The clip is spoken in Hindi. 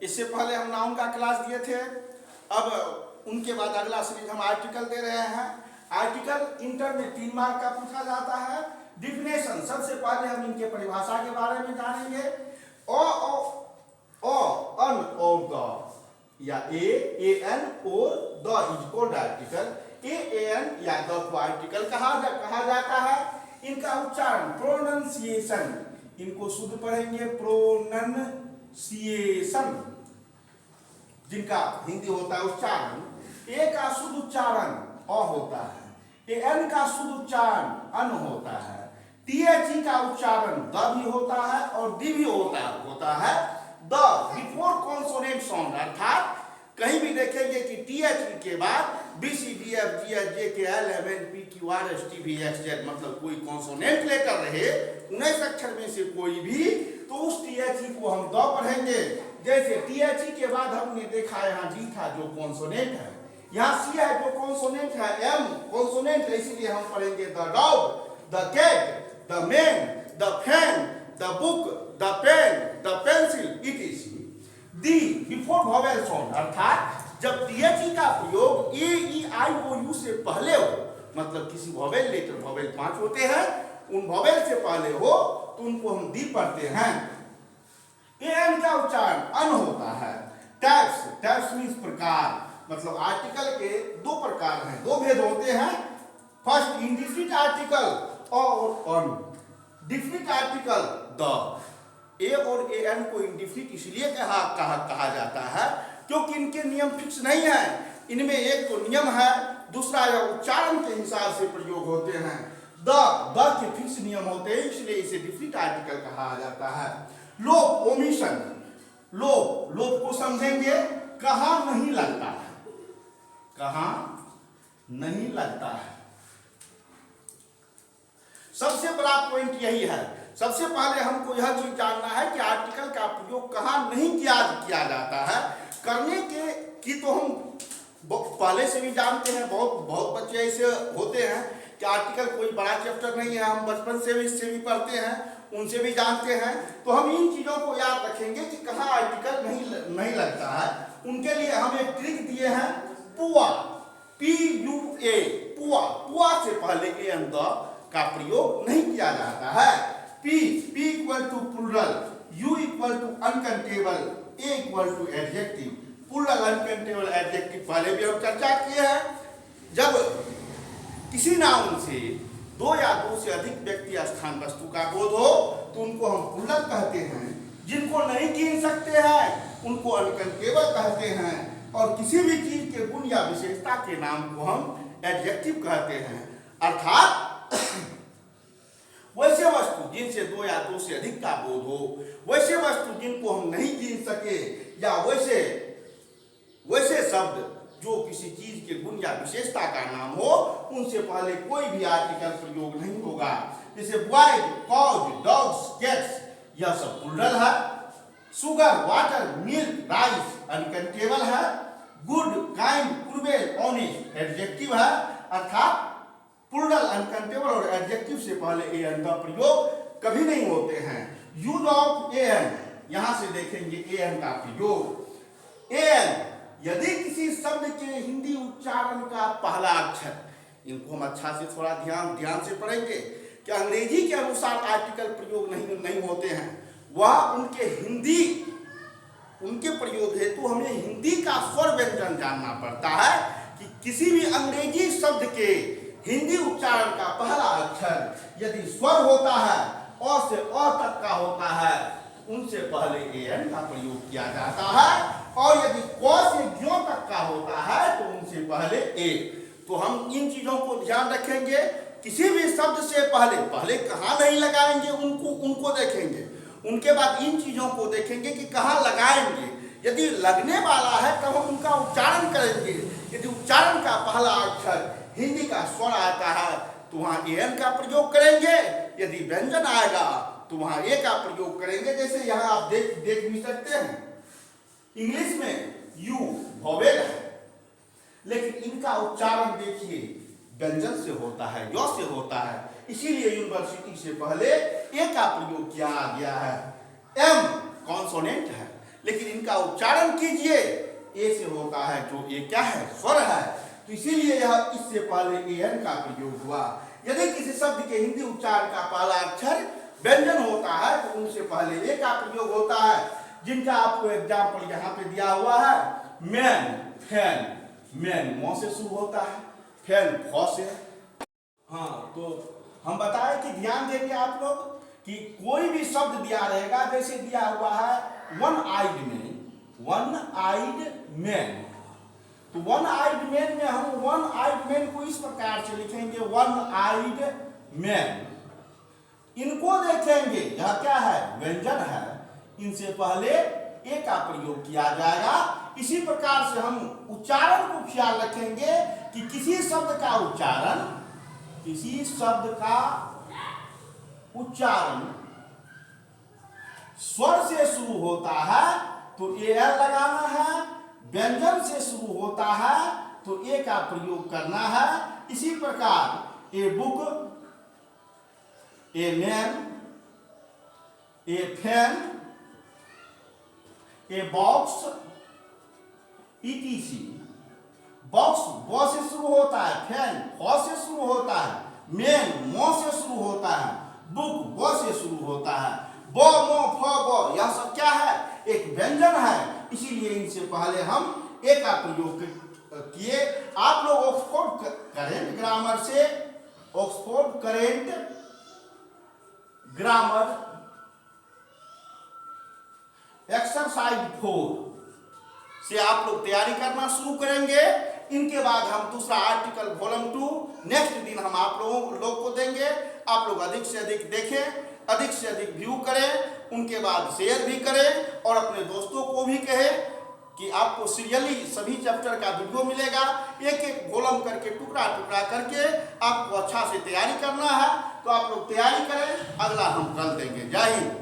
इससे पहले हम नाउन का क्लास दिए थे। अब उनके बाद अगला सीरीज हम आर्टिकल दे रहे हैं। आर्टिकल इंटर में 3 मार्क का पूछा जाता है। डिफिनेशन, सबसे पहले हम इनके परिभाषा के बारे में जानेंगे। अन और द या ए एन और the is called article. A an या द को आर्टिकल कहा जाता है। इनका उच्चारण प्रोनंसिएशन, इनको शुद्ध पढ़ेंगे प्रोनंसिएशन, जिनका हिंदी होता है उच्चारण। ए का शुद्ध उच्चारण अ होता है, ए एन का शुद्ध उच्चारण अन होता है, टीएचई का उच्चारण द भी होता है और डी भी होता है द बिफोर कॉन्सोनेंट साउंड। अर्थात कहीं भी देखेंगे कि टीएचई के बाद B C D F G H J K L M N P Q R S T V X Z, मतलब कोई कॉन्सोनेंट लेकर रहे 19 अक्षर में से कोई भी, तो उस टीएचई को हम द पढ़ेंगे। जैसे टीएचई के बाद हमने देखा यहाँ जी था जो कॉन्सोनेंट है, यहाँ सी है जो कॉन्सोनेंट है, एम कॉन्सोनेंट है, इसीलिए हम पढ़ेंगे the dog, the cat, the man, the fan, the book, the pen, the pencil, it the before vowel sound. अर्थात जब टीएचई का प्रयोग ए ई आई ओ यू से पहले हो, मतलब किसी वोवेल लेटर, वोवेल 5 होते हैं, उन वोवेल से पहले हो तो उनको हम दी पढ़ते हैं। एन का उच्चारण अन होता है। टाइप्स, टाइप्स मीन्स प्रकार, मतलब आर्टिकल के 2 प्रकार हैं, 2 भेद होते हैं। फर्स्ट इंडिफिनिट आर्टिकल और अन, डिफिनिट आर्टिकल द। ए और ए एन को इंडिफिनिट इसलिए कहा जाता है क्योंकि इनके नियम फिक्स नहीं है। इनमें एक तो नियम है, दूसरा यह उच्चारण के हिसाब से प्रयोग होते हैं। द के फिक्स नियम होते हैं, इसलिए इसे डिफिनिट आर्टिकल कहा जाता है। लोप, ओमिशन, लोप को समझेंगे, कहाँ नहीं लगता है, कहाँ नहीं लगता है। सबसे बड़ा पॉइंट यही है। सबसे पहले हमको यह चीज जानना है कि आर्टिकल का प्रयोग कहाँ नहीं किया जाता है। करने की तो हम पहले से भी जानते हैं, बहुत बच्चे ऐसे होते हैं कि आर्टिकल कोई बड़ा चैप्टर नहीं है, हम बचपन से भी इससे भी पढ़ते हैं, उनसे भी जानते हैं। तो हम इन चीजों को याद रखेंगे कि कहाँ आर्टिकल नहीं लगता है। उनके लिए हम एक ट्रिक दिए हैं, पुआ, PUA, पुआ से पहले ए एन द का प्रयोग नहीं किया जाता है। P equal to plural, U equal to uncountable, A equal to adjective. Plural, uncountable, adjective पहले भी हम चर्चा किए हैं। जब किसी नाउन से 2 या 2 से अधिक व्यक्ति स्थान वस्तु का बोध हो तो उनको हम प्लूरल कहते हैं। जिनको नहीं गिन सकते हैं उनको अनकंटेबल कहते हैं, और किसी भी चीज के गुण या विशेषता के नाम को हम एडजेक्टिव कहते हैं। अर्थात वैसे वस्तु जिनसे 2 या 2 से अधिक का बोध हो, वैसे वस्तु जिनको हम नहीं गिन सके, या वैसे शब्द जो किसी चीज के गुण या विशेषता का नाम हो, उनसे पहले कोई भी आर्टिकल प्रयोग नहीं होगा। जैसे बॉयज, कॉज, डॉग्स, कैट्स, यह सब प्लूरल है। Sugar, water, milk, rice uncountable है। Good, kind, cruel, honest adjective है। अर्थात प्लूरल, अनकंटेबल और एडजेक्टिव से पहले ए एन का प्रयोग कभी नहीं होते हैं। यूज ऑफ ए एन, यहां से देखेंगे ए एन का प्रयोग। ए एन यदि किसी शब्द के हिंदी उच्चारण का पहला अक्षर, इनको हम अच्छा से थोड़ा ध्यान से पढ़ेंगे कि अंग्रेजी के अनुसार आर्टिकल प्रयोग नहीं होते हैं, वह उनके प्रयोग हेतु हमें हिंदी का स्वर व्यंजन जानना पड़ता है कि किसी भी अंग्रेजी शब्द के हिंदी उच्चारण का पहला अक्षर यदि स्वर होता है, अ से अ तक का होता है, उनसे पहले ए एन का प्रयोग किया जाता है, और यदि क से ज्यों तक का होता है तो उनसे पहले ए। तो हम इन चीजों को ध्यान रखेंगे। किसी भी शब्द से पहले कहाँ नहीं लगाएंगे, उनको देखेंगे। उनके बाद इन चीजों को देखेंगे कि कहाँ लगाएंगे। यदि लगने वाला है तब हम उनका उच्चारण करेंगे। यदि उच्चारण का पहला अक्षर हिंदी का स्वर आता है तो वहां ए एन का प्रयोग करेंगे। यदि व्यंजन आएगा तो वहां ए का प्रयोग करेंगे। जैसे यहाँ आप देख भी सकते हैं, इंग्लिश में यू वोवेल है, लेकिन इनका उच्चारण देखिए व्यंजन से होता है, य से होता है, इसीलिए यूनिवर्सिटी से पहले ए का प्रयोग किया गया है। एम कॉन्सोनेंट है, लेकिन इनका उच्चारण कीजिए, ए से होता है जो ये क्या है, स्वर है। तो इसीलिए यह इससे पहले ए एन का प्रयोग हुआ। यदि किसी शब्द के हिंदी उच्चारण का पहला अक्षर व्यंजन होता है तो उनसे पहले ए का प्रयोग होता है, जिनका आपको एग्जाम्पल यहाँ पे दिया हुआ है। मैन, फैन, मैन मौ से शुरू होता है, फैन फ से। हाँ, तो हम बताएं कि ध्यान देंगे आप लोग कि कोई भी शब्द दिया रहेगा, जैसे दिया हुआ है one eyed man, one eyed man. तो वन आइड मैन में हम वन आइड मैन को इस प्रकार से लिखेंगे, वन आइड मैन। इनको देखेंगे, यह क्या है, व्यंजन है, इनसे पहले ए का प्रयोग किया जाएगा। इसी प्रकार से हम उच्चारण को ख्याल रखेंगे कि किसी शब्द का उच्चारण स्वर से शुरू होता है तो ए एल लगाना है, व्यंजन से शुरू होता है तो ए का प्रयोग करना है। इसी प्रकार a book, a man, A fan, a box, etc. Box ब से शुरू होता है, फैन फ से शुरू होता है, मैन मौ से शुरू होता है, बुक ब से शुरू होता है। ब म फ ब यह सब क्या है, एक व्यंजन है, इसीलिए इनसे पहले हम ए का प्रयोग किए। आप लोग ऑक्सफोर्ड करेंट ग्रामर से, ऑक्सफोर्ड करेंट ग्रामर एक्सरसाइज 4 से आप लोग तैयारी करना शुरू करेंगे। इनके बाद हम दूसरा आर्टिकल वॉल्यूम 2 नेक्स्ट दिन हम आप लोगों को देंगे। आप लोग अधिक से अधिक देखें, अधिक से अधिक व्यू करें, उनके बाद शेयर भी करें और अपने दोस्तों को भी कहें कि आपको सीरियली सभी चैप्टर का वीडियो मिलेगा। एक एक वॉल्यूम करके, टुकड़ा टुकड़ा करके आपको अच्छा से तैयारी करना है। तो आप लोग तैयारी करें, अगला हम कल देंगे। जय हिंद।